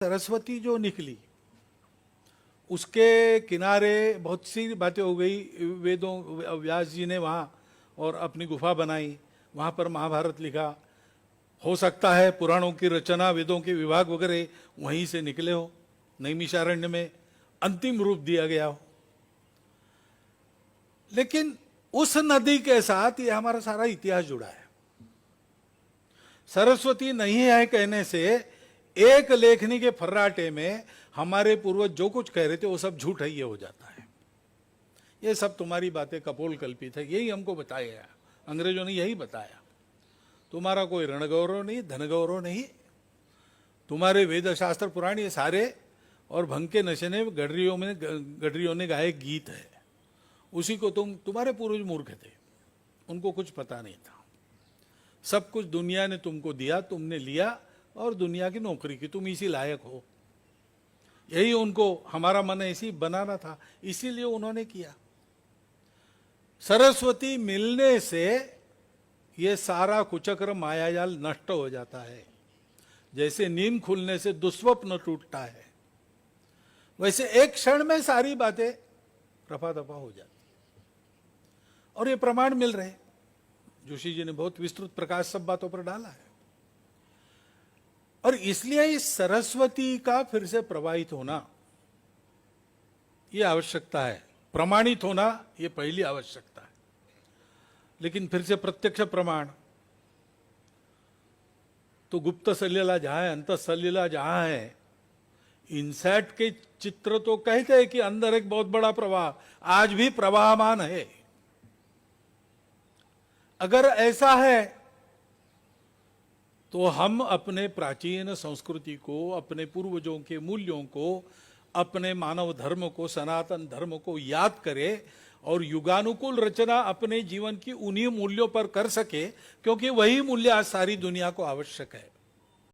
सरस्वती जो निकली उसके किनारे बहुत सी बातें हो गई। वेदों व्यास जी ने वहाँ और अपनी गुफा बनाई, वहाँ पर महाभारत लिखा। हो सकता है पुराणों की रचना, वेदों के विभाग वगैरह वहीं से निकले हो, नैमिषारण्य में अंतिम रूप दिया गया हो। लेकिन उस नदी के साथ ये हमारा सारा इतिहास जुड़ा है। सरस्वती नहीं है कहने से एक लेखनी के फर्राटे में हमारे पूर्वज जो कुछ कह रहे थे वो सब झूठ है, ये हो जाता है। ये सब तुम्हारी बातें कपोल कल्पित है, यही हमको बताया गया, अंग्रेजों ने यही बताया। तुम्हारा कोई रण गौरव नहीं, धन गौरव नहीं, तुम्हारे वेद शास्त्र पुराण ये सारे और भंग के नशे ने गडरियों ने गाए गीत है, उसी को तुम्हारे पूर्वज मूर्ख थे, उनको कुछ पता नहीं था। सब कुछ दुनिया ने तुमको दिया, तुमने लिया और दुनिया की नौकरी की, तुम इसी लायक हो, यही उनको हमारा मन ऐसी बनाना था, इसीलिए उन्होंने किया। सरस्वती मिलने से ये सारा कुचक्र मायाजाल नष्ट हो जाता है। जैसे नींद खुलने से दुस्वप्न टूटता है, वैसे एक क्षण में सारी बातें रफा दफा हो जाती। और ये प्रमाण मिल रहे, जोशी जी ने बहुत विस्तृत प्रकाश सब बातों पर डाला है। और इसलिए इस सरस्वती का फिर से प्रवाहित होना यह आवश्यकता है, प्रमाणित होना यह पहली आवश्यकता है। लेकिन फिर से प्रत्यक्ष प्रमाण तो गुप्त सलीला जहां है, अंत सलीला जहां है, इनसैट के चित्र तो कहते हैं कि अंदर एक बहुत बड़ा प्रवाह आज भी प्रवाहमान है। अगर ऐसा है तो हम अपने प्राचीन संस्कृति को, अपने पूर्वजों के मूल्यों को, अपने मानव धर्म को, सनातन धर्म को याद करें और युगानुकूल रचना अपने जीवन की उन्हीं मूल्यों पर कर सके, क्योंकि वही मूल्य आज सारी दुनिया को आवश्यक है।